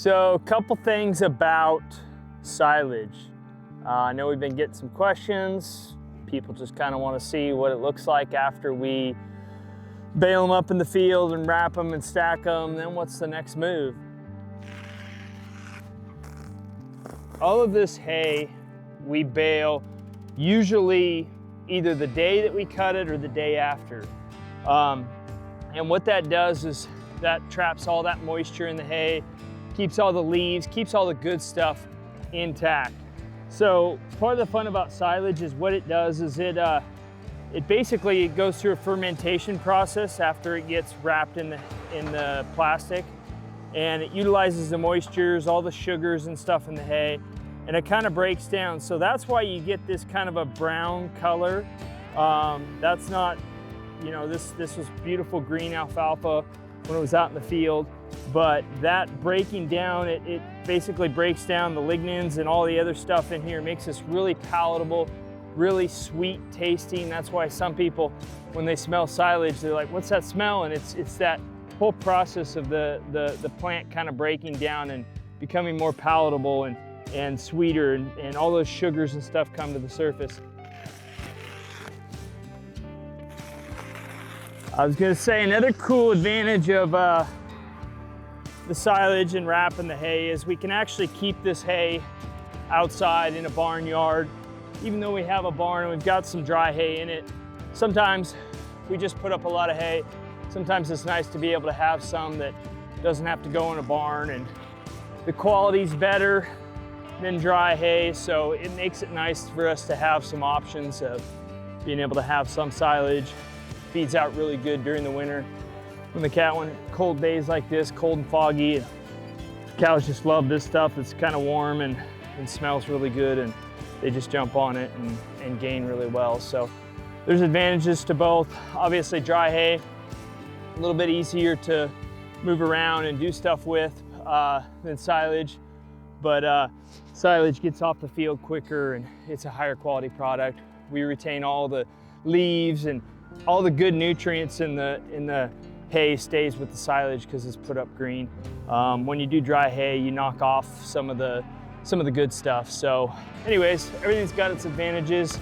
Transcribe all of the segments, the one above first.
So a couple things about silage. I know we've been getting some questions. People just kind of want to see what it looks like after we bale them up in the field and wrap them and stack them. Then what's the next move? All of this hay we bale usually either the day that we cut it or the day after. And what that does is that traps all that moisture in the hay, keeps all the leaves, keeps all the good stuff intact. So part of the fun about silage is what it does is it basically goes through a fermentation process after it gets wrapped in the plastic, and it utilizes the moistures, all the sugars and stuff in the hay, and it kind of breaks down. So that's why you get this kind of a brown color. That's not, you know, this was beautiful green alfalfa when it was out in the field, but that breaking down, it basically breaks down the lignins and all the other stuff in here, makes this really palatable, really sweet tasting. That's why some people, when they smell silage, they're like, what's that smell? And it's that whole process of the plant kind of breaking down and becoming more palatable and sweeter, and all those sugars and stuff come to the surface. I was gonna say another cool advantage of the silage and wrapping the hay is we can actually keep this hay outside in a barnyard. Even though we have a barn and we've got some dry hay in it, sometimes we just put up a lot of hay. Sometimes it's nice to be able to have some that doesn't have to go in a barn, and the quality's better than dry hay, so it makes it nice for us to have some options of being able to have some silage. Feeds out really good during the winter. When cold days like this, cold and foggy, and cows just love this stuff. It's kind of warm and smells really good, and they just jump on it and gain really well. So there's advantages to both. Obviously dry hay, a little bit easier to move around and do stuff with than silage, but silage gets off the field quicker and it's a higher quality product. We retain all the leaves and all the good nutrients in the hay stays with the silage because it's put up green. When you do dry hay, you knock off some of the good stuff. So anyways, everything's got its advantages.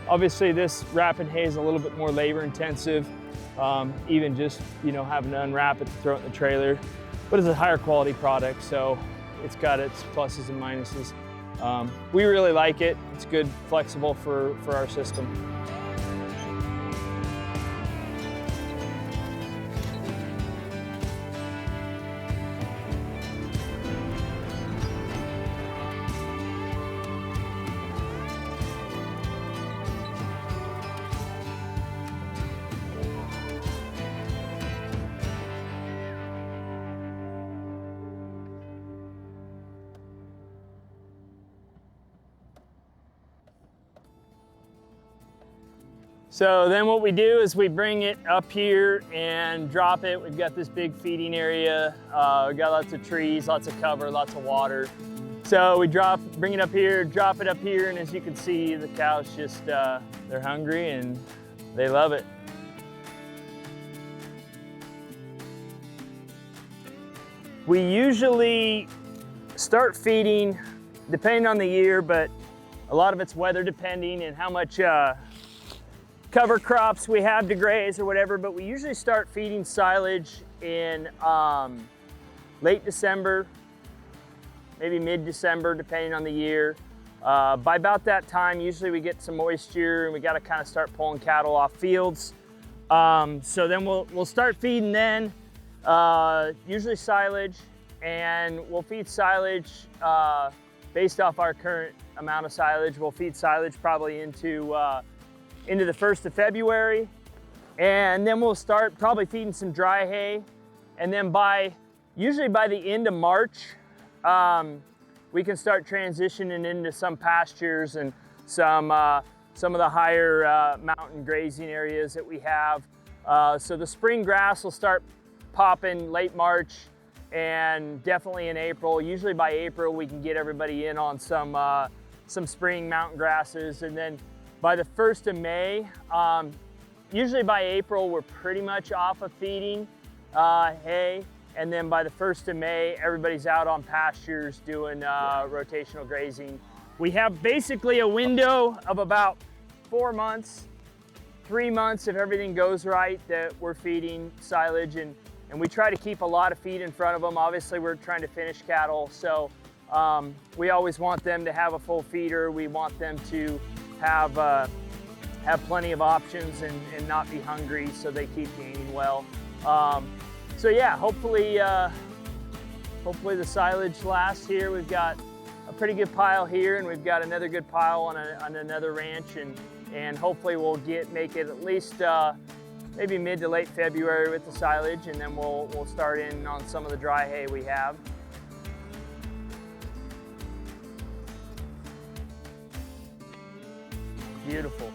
Obviously this wrapping hay is a little bit more labor intensive, even just, you know, having to unwrap it, throw it in the trailer, but it's a higher quality product, so it's got its pluses and minuses. We really like it. It's good, flexible for our system. So then what we do is we bring it up here and drop it. We've got this big feeding area. We've got lots of trees, lots of cover, lots of water. So we bring it up here, drop it up here, and as you can see, the cows just, they're hungry and they love it. We usually start feeding, depending on the year, but a lot of it's weather depending and how much cover crops we have to graze or whatever, but we usually start feeding silage in late December, maybe mid-December, depending on the year. By about that time, usually we get some moisture and we got to kind of start pulling cattle off fields. So then we'll start feeding then, usually silage, and we'll feed silage based off our current amount of silage. We'll feed silage probably into the 1st of February, and then we'll start probably feeding some dry hay, and then usually by the end of March, we can start transitioning into some pastures and some of the higher mountain grazing areas that we have. So the spring grass will start popping late March and definitely in April. Usually by April we can get everybody in on some spring mountain grasses, and then by the 1st of May, usually by April, we're pretty much off of feeding hay, And then by the 1st of May, everybody's out on pastures doing rotational grazing. We have basically a window of about 4 months, 3 months if everything goes right, that we're feeding silage, and we try to keep a lot of feed in front of them. Obviously, we're trying to finish cattle, so we always want them to have a full feeder. We want them to have plenty of options and not be hungry, so they keep gaining well. So yeah, hopefully the silage lasts here. We've got a pretty good pile here, and we've got another good pile on another ranch, and hopefully we'll make it at least maybe mid to late February with the silage, and then we'll start in on some of the dry hay we have. Beautiful.